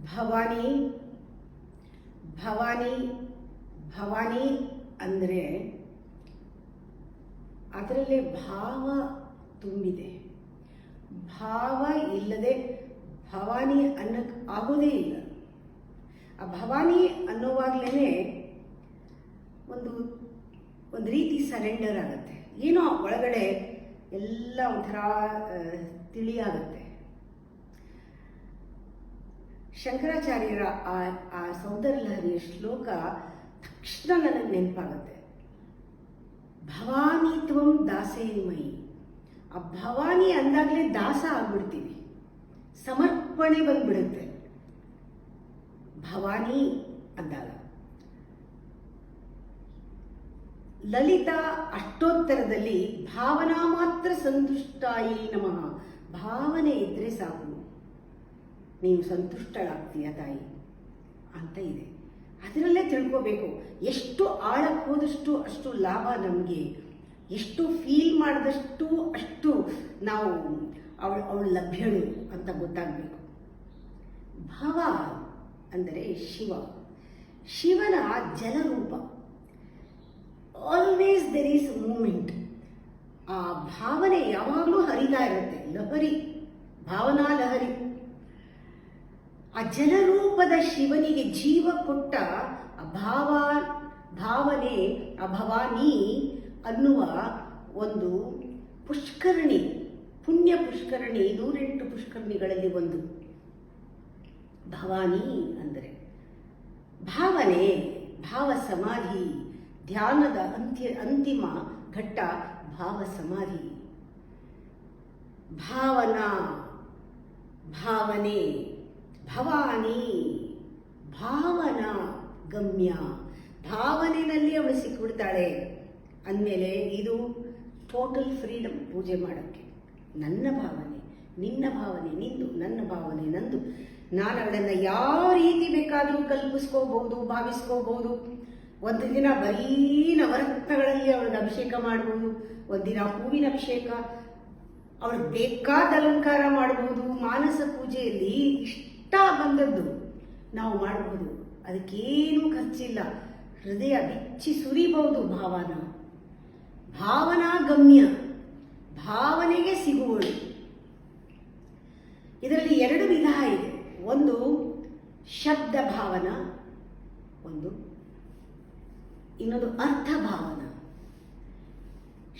ಭವಾನಿ ಭವಾನಿ ಭವಾನಿ ಅಂದರೆ ಅದರಲ್ಲೇ ಭಾವ ತುಂಬಿದೆ. ಭಾವ ಇಲ್ಲದೆ ಭವಾನಿ ಅನ್ನಕ್ಕೆ ಆಗೋದೇ ಇಲ್ಲ. ಆ ಭವಾನಿ ಅನ್ನೋವಾಗಲೇ ಒಂದು ರೀತಿ ಸರೆಂಡರ್ ಆಗುತ್ತೆ. ಏನೋ ಒಳಗಡೆ ಎಲ್ಲ ಒಂಥರ ತಿಳಿಯಾಗುತ್ತೆ. ಶಂಕರಾಚಾರ್ಯರ ಆ ಸೌಂದರ್ಯಲಹರಿಯ ಶ್ಲೋಕ ತಕ್ಷಣ ನನಗೆ ನೆನಪಾಗುತ್ತೆ. ಭವಾನಿ ತ್ವಂ ದಾಸೇಮಯಿ. ಆ ಭವಾನಿ ಅಂದಾಗಲೇ ದಾಸ ಆಗ್ಬಿಡ್ತೀವಿ, ಸಮರ್ಪಣೆ ಬಂದ್ಬಿಡುತ್ತೆ ಭವಾನಿ ಅಂದಾಗ. ಲಲಿತಾ ಅಷ್ಟೋತ್ತರದಲ್ಲಿ ಭಾವನಾ ಮಾತ್ರ ಸಂತುಷ್ಟಾಯಿ ನಮಃ. ಭಾವನೆ ಇದ್ರೆ ಸಾಕು, ನೀವು ಸಂತುಷ್ಟಳಾಗ್ತೀಯ ತಾಯಿ ಅಂತ ಇದೆ. ಅದರಲ್ಲೇ ತಿಳ್ಕೋಬೇಕು. ಎಷ್ಟು ಆಳಕ್ಕೆ ಹೋದಷ್ಟು ಅಷ್ಟು ಲಾಭ ನಮಗೆ, ಎಷ್ಟು ಫೀಲ್ ಮಾಡಿದಷ್ಟು ಅಷ್ಟು ನಾವು ಅವಳು ಲಭ್ಯಳು ಅಂತ ಗೊತ್ತಾಗಬೇಕು. ಭವ ಅಂದರೆ ಶಿವ, ಶಿವನ ಜಲರೂಪ. Always there is moment. ಆ ಭಾವನೆ ಯಾವಾಗಲೂ ಹರಿತಾ ಇರುತ್ತೆ, ಲಹರಿ, ಭಾವನಾ ಲಹರಿ. ಆ ಜಲರೂಪದ ಶಿವನಿಗೆ ಜೀವ ಕೊಟ್ಟ ಭಾವನೆ, ಆ ಭವಾನಿ ಅನ್ನುವ ಒಂದು ಪುಷ್ಕರಣಿ, ಪುಣ್ಯ ಪುಷ್ಕರಣಿ, 108 ಪುಷ್ಕರಣಿಗಳಲ್ಲಿ ಒಂದು ಭವಾನಿ ಅಂದರೆ. ಭಾವನೆ, ಭಾವ ಸಮಾಧಿ, ಧ್ಯಾನದ ಅಂತಿಮ ಘಟ್ಟ ಭಾವ ಸಮಾಧಿ. ಭಾವನಾ, ಭಾವನೆ, ಭವಾನಿ, ಭಾವನಾ ಗಮ್ಯ. ಭಾವನೆಯಲ್ಲಿ ಅವಳು ಸಿಕ್ಕಿಬಿಡ್ತಾಳೆ ಅಂದಮೇಲೆ ಇದು ಟೋಟಲ್ ಫ್ರೀಡಮ್ ಪೂಜೆ ಮಾಡೋಕ್ಕೆ. ನನ್ನ ಭಾವನೆ, ನಿನ್ನ ಭಾವನೆ ನಿಂದು, ನನ್ನ ಭಾವನೆ ನಂದು. ನಾನು ಅವಳನ್ನು ಯಾವ ರೀತಿ ಬೇಕಾದರೂ ಕಲ್ಪಿಸ್ಕೋಬಹುದು, ಭಾವಿಸ್ಕೋಬಹುದು. ಒಂದು ದಿನ ಬರೀ ನವರತ್ನಗಳಲ್ಲಿ ಅವಳಿಗೆ ಅಭಿಷೇಕ ಮಾಡ್ಬೋದು, ಒಂದಿನ ಹೂವಿನ ಅಭಿಷೇಕ, ಅವಳಿಗೆ ಬೇಕಾದ ಅಲಂಕಾರ ಮಾಡಬಹುದು. ಮಾನಸ ಪೂಜೆಯಲ್ಲಿ ಇಷ್ಟ ಬಂದದ್ದು ನಾವು ಮಾಡಬಹುದು, ಅದಕ್ಕೇನು ಖರ್ಚಿಲ್ಲ. ಹೃದಯ ಬಿಚ್ಚಿ ಸುರಿಬಹುದು. ಭಾವನಾ ಗಮ್ಯ, ಭಾವನೆಗೆ ಸಿಗುವಳು. ಇದರಲ್ಲಿ 2 ವಿಧ ಇದೆ. ಒಂದು ಶಬ್ದ ಭಾವನ, ಇನ್ನೊಂದು ಅರ್ಥ ಭಾವನ.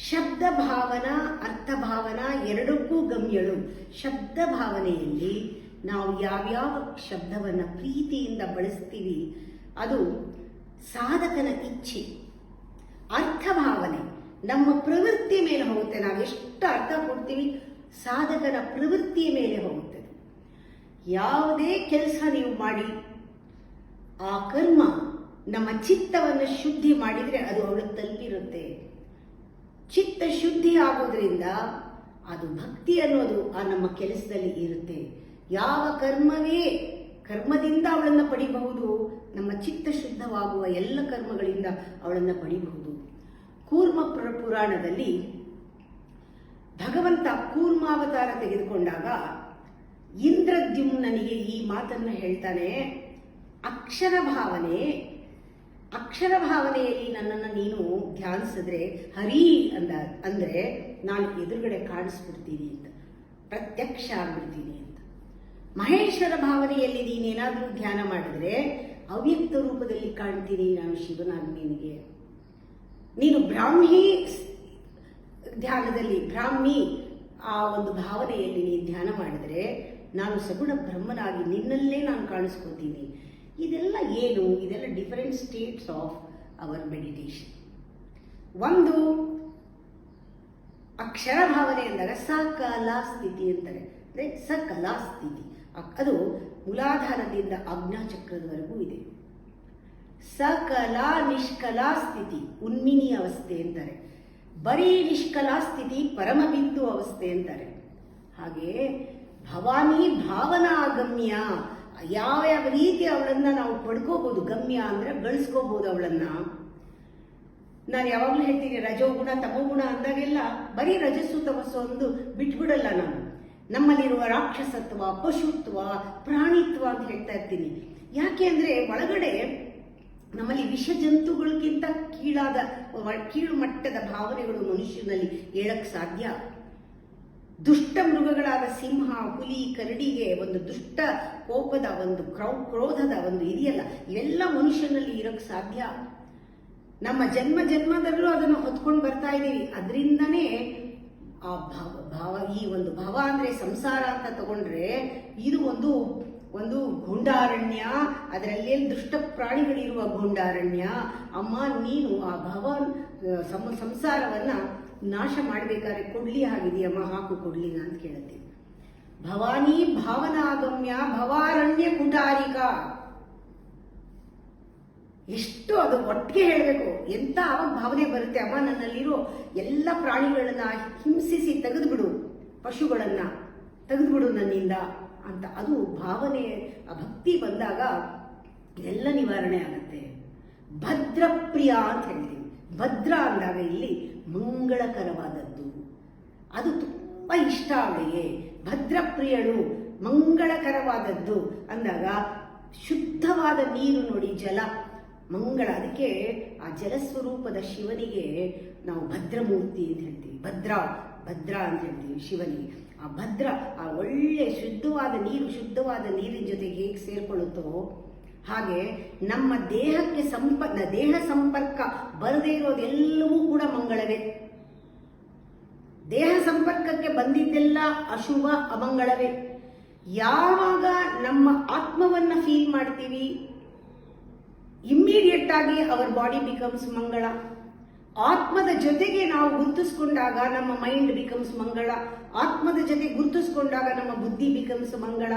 ಶಬ್ದ ಭಾವನ, ಅರ್ಥ ಭಾವನ ಎರಡಕ್ಕೂ ಗಮ್ಯಳು. ಶಬ್ದ ಭಾವನೆಯಲ್ಲಿ ನಾವು ಯಾವ್ಯಾವ ಶಬ್ದವನ್ನು ಪ್ರೀತಿಯಿಂದ ಬಳಸ್ತೀವಿ ಅದು ಸಾಧಕನ ಇಚ್ಛೆ. ಅರ್ಥ ಭಾವನೆ ನಮ್ಮ ಪ್ರವೃತ್ತಿ ಮೇಲೆ ಹೋಗುತ್ತೆ. ನಾವು ಎಷ್ಟು ಅರ್ಥ ಕೊಡ್ತೀವಿ ಸಾಧಕನ ಪ್ರವೃತ್ತಿಯ ಮೇಲೆ ಹೋಗುತ್ತೆ. ಯಾವುದೇ ಕೆಲಸ ನೀವು ಮಾಡಿ ಆ ಕರ್ಮ ನಮ್ಮ ಚಿತ್ತವನ್ನು ಶುದ್ಧಿ ಮಾಡಿದರೆ ಅದು ಅವಳಿಗೆ ತಲುಪಿರುತ್ತೆ. ಚಿತ್ತ ಶುದ್ಧಿ ಆಗೋದ್ರಿಂದ ಅದು ಭಕ್ತಿ ಅನ್ನೋದು ಆ ನಮ್ಮ ಕೆಲಸದಲ್ಲಿ ಇರುತ್ತೆ. ಯಾವ ಕರ್ಮದಿಂದ ಅವಳನ್ನು ಪಡಿಬಹುದು, ನಮ್ಮ ಚಿತ್ತ ಶುದ್ಧವಾಗುವ ಎಲ್ಲ ಕರ್ಮಗಳಿಂದ ಅವಳನ್ನು ಪಡಿಬಹುದು. ಕೂರ್ಮ ಪುರಾಣದಲ್ಲಿ ಭಗವಂತ ಕೂರ್ಮಾವತಾರ ತೆಗೆದುಕೊಂಡಾಗ ಇಂದ್ರದ್ಯುಮ್ನನಿಗೆ ಈ ಮಾತನ್ನು ಹೇಳ್ತಾನೆ. ಅಕ್ಷರ ಭಾವನೆಯಲ್ಲಿ ನನ್ನನ್ನು ನೀನು ಧ್ಯಾನಿಸಿದ್ರೆ, ಹರಿ ಅಂದರೆ ನಾನು ಎದುರುಗಡೆ ಕಾಣಿಸ್ಬಿಡ್ತೀನಿ ಅಂತ, ಪ್ರತ್ಯಕ್ಷ ಆಗ್ಬಿಡ್ತೀನಿ ಅಂತ. ಮಹೇಶ್ವರ ಭಾವನೆಯಲ್ಲಿ ನೀನೇನಾದರೂ ಧ್ಯಾನ ಮಾಡಿದ್ರೆ ಅವ್ಯಕ್ತ ರೂಪದಲ್ಲಿ ಕಾಣ್ತೀನಿ ನಾನು ಶಿವನಾಗಿ ನಿನಗೆ. ನೀನು ಬ್ರಾಹ್ಮಿ ಧ್ಯಾನದಲ್ಲಿ, ಬ್ರಾಹ್ಮಿ ಆ ಒಂದು ಭಾವನೆಯಲ್ಲಿ ನೀನು ಧ್ಯಾನ ಮಾಡಿದರೆ ನಾನು ಸಗುಣ ಬ್ರಹ್ಮನಾಗಿ ನಿನ್ನಲ್ಲೇ ನಾನು ಕಾಣಿಸ್ಕೊತೀನಿ. ಇದೆಲ್ಲ ಏನು? ಇದೆಲ್ಲ different States of our meditation. ಒಂದು ಅಕ್ಷರ ಭಾವನೆ ಅಂದಾಗ ಸಕಲಾ ಸ್ಥಿತಿ ಅಂತಾರೆ. ಅಂದರೆ ಸಕಲಾ ಸ್ಥಿತಿ ಅದು ಮೂಲಾಧಾರದಿಂದ ಆಜ್ಞಾಚಕ್ರದವರೆಗೂ ಇದೆ. ಸಕಲಾ ನಿಷ್ಕಲಾ ಸ್ಥಿತಿ ಉನ್ಮಿನಿ ಅವಸ್ಥೆ ಅಂತಾರೆ. ಬರೀ ನಿಷ್ಕಲಾ ಸ್ಥಿತಿ ಪರಮಬಿಂದು ಅವಸ್ಥೆ ಅಂತಾರೆ. ಹಾಗೆ ಭವಾನಿ ಭಾವನಾ ಗಮ್ಯ. ಯಾವ ರೀತಿ ಅವಳನ್ನು ನಾವು ಪಡ್ಕೋಬಹುದು. ಗಮ್ಯ ಅಂದರೆ ಗಳಿಸ್ಕೋಬಹುದು ಅವಳನ್ನು. ನಾನು ಯಾವಾಗಲೂ ಹೇಳ್ತೀನಿ, ರಜೋಗುಣ ತಮೋಗುಣ ಅಂದಾಗೆಲ್ಲ ಬರೀ ರಜಸ್ಸು ತಮಸ್ಸು ಒಂದು ಬಿಟ್ಬಿಡಲ್ಲ. ನಮ್ಮಲ್ಲಿರುವ ರಾಕ್ಷಸತ್ವ, ಪಶುತ್ವ, ಪ್ರಾಣಿತ್ವ ಅಂತ ಹೇಳ್ತಾ ಇರ್ತೀನಿ. ಯಾಕೆ ಅಂದ್ರೆ ಒಳಗಡೆ ನಮ್ಮಲ್ಲಿ ವಿಷ ಜಂತುಗಳಿಗಿಂತ ಕೀಳು ಮಟ್ಟದ ಭಾವನೆಗಳು ಮನುಷ್ಯನಲ್ಲಿ ಹೇಳಕ್ ಸಾಧ್ಯ. ದುಷ್ಟ ಮೃಗಗಳಾದ ಸಿಂಹ, ಹುಲಿ, ಕರಡಿಗೆ ಒಂದು ದುಷ್ಟ ಕೋಪದ ಒಂದು ಕ್ರೋಧದ ಒಂದು ಇದೆಯಲ್ಲ, ಇವೆಲ್ಲ ಮನುಷ್ಯನಲ್ಲಿ ಇರಕ್ ಸಾಧ್ಯ. ನಮ್ಮ ಜನ್ಮದಲ್ಲೂ ಅದನ್ನು ಹೊತ್ಕೊಂಡು ಬರ್ತಾ ಇದ್ದೀವಿ. ಅದರಿಂದನೇ ಆ ಭಾವ, ಈ ಒಂದು ಭಾವ ಅಂದ್ರೆ ಸಂಸಾರ ಅಂತ ತಗೊಂಡ್ರೆ ಇದು ಒಂದು ಗುಂಡಾರಣ್ಯ, ಅದರಲ್ಲಿ ದುಷ್ಟ ಪ್ರಾಣಿಗಳಿರುವ ಗುಂಡಾರಣ್ಯ. ಅಮ್ಮ ನೀನು ಆ ಸಂಸಾರವನ್ನ ನಾಶ ಮಾಡ್ಬೇಕಾದ್ರೆ ಕೊಡ್ಲಿ ಆಗಿದೆಯಮ್ಮ, ಹಾಕು ಕೊಡ್ಲಿನ ಅಂತ ಕೇಳುತ್ತೆ. ಭವಾನಿ ಭಾವನಾಗಮ್ಯ ಭವಾರಣ್ಯ ಕುಟಾರಿಕ. ಎಷ್ಟು ಅದು ಒಟ್ಟಿಗೆ ಹೇಳಬೇಕು, ಎಂತ ಅವಾಗ ಭಾವನೆ ಬರುತ್ತೆ. ಅಮ್ಮ ನನ್ನಲ್ಲಿರೋ ಎಲ್ಲ ಪ್ರಾಣಿಗಳನ್ನ ಹಿಂಸಿಸಿ ತೆಗೆದುಬಿಡು, ಪಶುಗಳನ್ನ ತೆಗೆದುಬಿಡು ನನ್ನಿಂದ ಅಂತ. ಅದು ಭಾವನೆ, ಆ ಭಕ್ತಿ ಬಂದಾಗ ಇದೆಲ್ಲ ನಿವಾರಣೆ ಆಗುತ್ತೆ. ಭದ್ರಪ್ರಿಯ ಅಂತ ಹೇಳ್ತೀವಿ. ಭದ್ರ ಅಂದಾಗ ಇಲ್ಲಿ ಮಂಗಳಕರವಾದದ್ದು, ಅದು ತುಂಬಾ ಇಷ್ಟ ಅವಳಿಗೆ. ಭದ್ರಪ್ರಿಯಳು, ಮಂಗಳಕರವಾದದ್ದು ಅಂದಾಗ ಶುದ್ಧವಾದ ನೀರು ನೋಡಿ, ಜಲ ಮಂಗಳ. ಅದಕ್ಕೆ ಆ ಜಲಸ್ವರೂಪದ ಶಿವನಿಗೆ ನಾವು ಭದ್ರಮೂರ್ತಿ ಅಂತ ಹೇಳ್ತೀವಿ. ಭದ್ರ ಅಂತ ಹೇಳ್ತೀವಿ ಶಿವನಿಗೆ. ಆ ಭದ್ರ, ಆ ಒಳ್ಳೆ ಶುದ್ಧವಾದ ನೀರಿನ ಜೊತೆಗೆ ಹೇಗೆ ಸೇರ್ಕೊಳ್ಳುತ್ತೋ ಹಾಗೆ ನಮ್ಮ ದೇಹಕ್ಕೆ ದೇಹ ಸಂಪರ್ಕ ಬರದೇ ಇರೋದೆಲ್ಲವೂ ಕೂಡ ಮಂಗಳವೇ. ದೇಹ ಸಂಪರ್ಕಕ್ಕೆ ಬಂದಿದ್ದೆಲ್ಲ ಅಶುಭ, ಅಮಂಗಳವೇ. ಯಾವಾಗ ನಮ್ಮ ಆತ್ಮವನ್ನ ಫೀಲ್ ಮಾಡ್ತೀವಿ, ಇಮ್ಮಿಡಿಯೇಟ್ ಆಗಿ ಅವರ್ ಬಾಡಿ ಬಿಕಮ್ಸ್ ಮಂಗಳ. ಆತ್ಮದ ಜೊತೆಗೆ ನಾವು ಗುರುತಿಸ್ಕೊಂಡಾಗ ನಮ್ಮ ಮೈಂಡ್ ಬಿಕಮ್ಸ್ ಮಂಗಳ. ಆತ್ಮದ ಜೊತೆ ಗುರುತಿಸ್ಕೊಂಡಾಗ ನಮ್ಮ ಬುದ್ಧಿ ಬಿಕಮ್ಸ್ ಮಂಗಳ.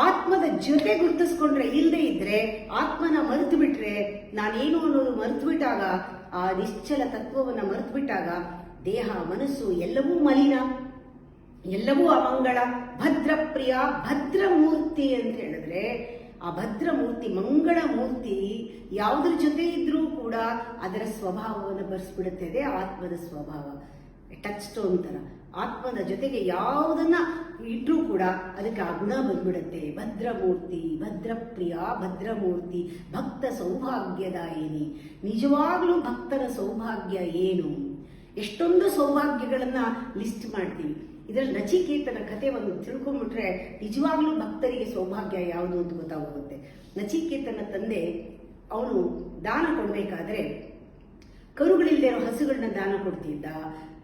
ಆತ್ಮದ ಜೊತೆ ಗುರುತಿಸ್ಕೊಂಡ್ರೆ, ಇಲ್ಲದೆ ಇದ್ರೆ ಆತ್ಮನ ಮರೆತು ಬಿಟ್ರೆ, ನಾನೇನು ಅನ್ನೋದು ಮರೆತು ಬಿಟ್ಟಾಗ, ಆ ನಿಶ್ಚಲ ತತ್ವವನ್ನು ಮರೆತು ಬಿಟ್ಟಾಗ ದೇಹ, ಮನಸ್ಸು ಎಲ್ಲವೂ ಮಲಿನ, ಎಲ್ಲವೂ ಅಮಂಗಳ. ಭದ್ರಪ್ರಿಯ, ಭದ್ರಮೂರ್ತಿ ಅಂತ ಹೇಳಿದ್ರೆ ಆ ಭದ್ರಮೂರ್ತಿ, ಮಂಗಳ ಮೂರ್ತಿ ಯಾವುದ್ರ ಜೊತೆ ಇದ್ರೂ ಕೂಡ ಅದರ ಸ್ವಭಾವವನ್ನು ಬರ್ಸ್ಬಿಡುತ್ತದೆ. ಆತ್ಮದ ಸ್ವಭಾವ ಟಚ್ ಸ್ಟೋನ್ ತರ. ಆತ್ಮದ ಜೊತೆಗೆ ಯಾವುದನ್ನ ಇದ್ರೂ ಕೂಡ ಅದಕ್ಕೆ ಆ ಗುಣ ಬಂದ್ಬಿಡುತ್ತೆ. ಭದ್ರಮೂರ್ತಿ, ಭದ್ರಪ್ರಿಯ, ಭದ್ರಮೂರ್ತಿ, ಭಕ್ತ ಸೌಭಾಗ್ಯದಾಯಿನಿ. ನಿಜವಾಗ್ಲೂ ಭಕ್ತರ ಸೌಭಾಗ್ಯ ಏನು? ಎಷ್ಟೊಂದು ಸೌಭಾಗ್ಯಗಳನ್ನ ಲಿಸ್ಟ್ ಮಾಡ್ತೀವಿ. ಇದರಲ್ಲಿ ನಚಿಕೇತನ ಕಥೆ ಒಂದು ತಿಳ್ಕೊಂಡ್ಬಿಟ್ರೆ ನಿಜವಾಗ್ಲೂ ಭಕ್ತರಿಗೆ ಸೌಭಾಗ್ಯ ಯಾವುದು ಅಂತ ಗೊತ್ತಾಗುತ್ತೆ. ನಚಿಕೇತನ ತಂದೆ ಅವನು ದಾನ ಕೊಡ್ಬೇಕಾದ್ರೆ ಕರುಗಳಿಲ್ಲದೆ ಇರೋ ಹಸುಗಳನ್ನ ದಾನ ಕೊಡ್ತಿದ್ದ,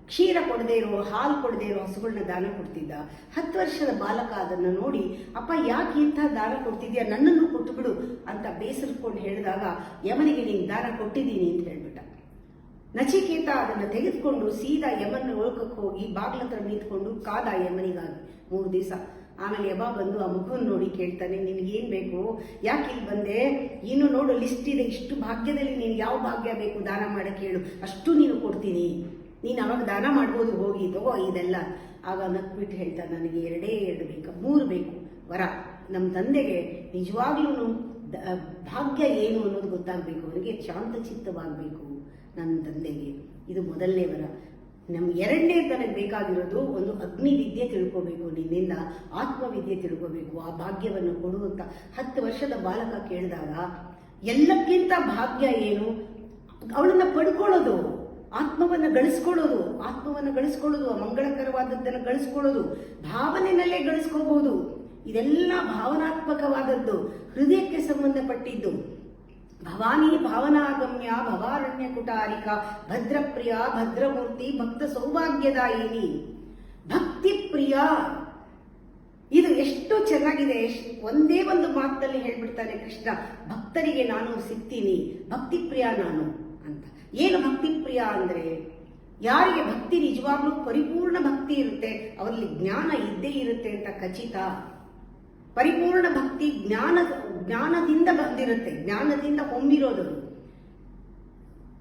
ಕ್ಷೀರ ಕೊಡದೇ ಇರೋ, ಹಾಲು ಕೊಡದೇ ಇರೋ ಹಸುಗಳನ್ನ ದಾನ ಕೊಡ್ತಿದ್ದ. 10 ವರ್ಷದ ಬಾಲಕ ಅದನ್ನ ನೋಡಿ, ಅಪ್ಪ ಯಾಕೆ ಇಂಥ ದಾನ ಕೊಡ್ತಿದ್ಯಾ, ನನ್ನನ್ನು ಕೊಟ್ಟು ಬಿಡು ಅಂತ ಬೇಸರಿಸ್ಕೊಂಡು ಹೇಳಿದಾಗ, ಯಮನಿಗೆ ನೀನು ದಾನ ಕೊಟ್ಟಿದ್ದೀನಿ ಅಂತ ಹೇಳ್ಬಿಟ್ಟ. ನಚಿಕೇತ ಅದನ್ನು ತೆಗೆದುಕೊಂಡು ಸೀದಾ ಯಮನ ಒಳಕಕ್ಕೆ ಹೋಗಿ ಬಾಗ್ಲ ಹತ್ರ ನಿಂತ್ಕೊಂಡು ಕಾದ ಯಮನಿಗಾಗಿ 3 ದಿವಸ. ಆಮೇಲೆ ಯಮ ಬಂದು ಆ ಮಗುವನ್ನು ನೋಡಿ ಕೇಳ್ತಾನೆ, ನಿನ್ಗೇನ್ ಬೇಕು, ಯಾಕೆ ಇಲ್ಲಿ ಬಂದೆ, ಇನ್ನು ನೋಡು ಲಿಸ್ಟ್ ಇದೆ, ಇಷ್ಟು ಭಾಗ್ಯದಲ್ಲಿ ನೀನು ಯಾವ ಭಾಗ್ಯ ಬೇಕು ದಾನ ಮಾಡಕ್ಕೆ ಹೇಳು, ಅಷ್ಟು ನೀನು ಕೊಡ್ತೀನಿ, ನೀನು ಅವಾಗ ದಾನ ಮಾಡ್ಬೋದು, ಹೋಗಿ ತಗೋ ಇದೆಲ್ಲ. ಆಗ ನಕ್ಬಿಟ್ಟು ಹೇಳ್ತಾನೆ, ನನಗೆ 2 ಬೇಕು, 3 ಬೇಕು ವರ. ನಮ್ಮ ತಂದೆಗೆ ನಿಜವಾಗ್ಲೂ ಭಾಗ್ಯ ಏನು ಅನ್ನೋದು ಗೊತ್ತಾಗಬೇಕು, ಅವರಿಗೆ ಶಾಂತ ಚಿತ್ತವಾಗಬೇಕು ನನ್ನ ತಂದೆಗೆ. ಇದು ಮೊದಲನೇ ವರ. ನಮ್ಗೆ 2ನೇ ತನಗೆ ಬೇಕಾಗಿರೋದು ಒಂದು ಅಗ್ನಿ ವಿದ್ಯೆ ತಿಳ್ಕೋಬೇಕು, ನಿನ್ನಿಂದ ಆತ್ಮವಿದ್ಯೆ ತಿಳ್ಕೋಬೇಕು, ಆ ಭಾಗ್ಯವನ್ನು ಕೊಡುವಂತ 10 ವರ್ಷದ ಬಾಲಕ ಕೇಳಿದಾಗ, ಎಲ್ಲಕ್ಕಿಂತ ಭಾಗ್ಯ ಏನು, ಅವಳನ್ನ ಪಡ್ಕೊಳ್ಳೋದು, ಆತ್ಮವನ್ನ ಗಳಿಸ್ಕೊಳ್ಳೋದು, ಆ ಮಂಗಳಕರವಾದದ್ದನ್ನು ಗಳಿಸ್ಕೊಳ್ಳೋದು, ಭಾವನೆಯಲ್ಲೇ ಗಳಿಸ್ಕೋಬಹುದು. ಇದೆಲ್ಲ ಭಾವನಾತ್ಮಕವಾದದ್ದು, ಹೃದಯಕ್ಕೆ ಸಂಬಂಧಪಟ್ಟಿದ್ದು. ಭವಾನಿ ಭಾವನಾಗಮ್ಯ ಭವಾರಣ್ಯ ಕುಟಾರಿಕ ಭದ್ರಪ್ರಿಯ ಭದ್ರಮೂರ್ತಿ ಭಕ್ತ ಸೌಭಾಗ್ಯದಾಯಿನಿ ಭಕ್ತಿ ಪ್ರಿಯ. ಇದು ಎಷ್ಟು ಚೆನ್ನಾಗಿದೆ. ಒಂದೇ ಒಂದು ಮಾತಲ್ಲಿ ಹೇಳ್ಬಿಡ್ತಾನೆ ಕೃಷ್ಣ, ಭಕ್ತರಿಗೆ ನಾನು ಸಿಗ್ತೀನಿ, ಭಕ್ತಿ ಪ್ರಿಯ ನಾನು ಅಂತ. ಏನು ಭಕ್ತಿ ಪ್ರಿಯ ಅಂದ್ರೆ, ಯಾರಿಗೆ ಭಕ್ತಿ ನಿಜವಾಗ್ಲೂ ಪರಿಪೂರ್ಣ ಭಕ್ತಿ ಇರುತ್ತೆ, ಅವರಲ್ಲಿ ಜ್ಞಾನ ಇದ್ದೇ ಇರುತ್ತೆ ಅಂತ ಖಚಿತ. ಪರಿಪೂರ್ಣ ಭಕ್ತಿ ಜ್ಞಾನದಿಂದ ಬಂದಿರುತ್ತೆ, ಜ್ಞಾನದಿಂದ ಹೊಮ್ಮಿರೋದು.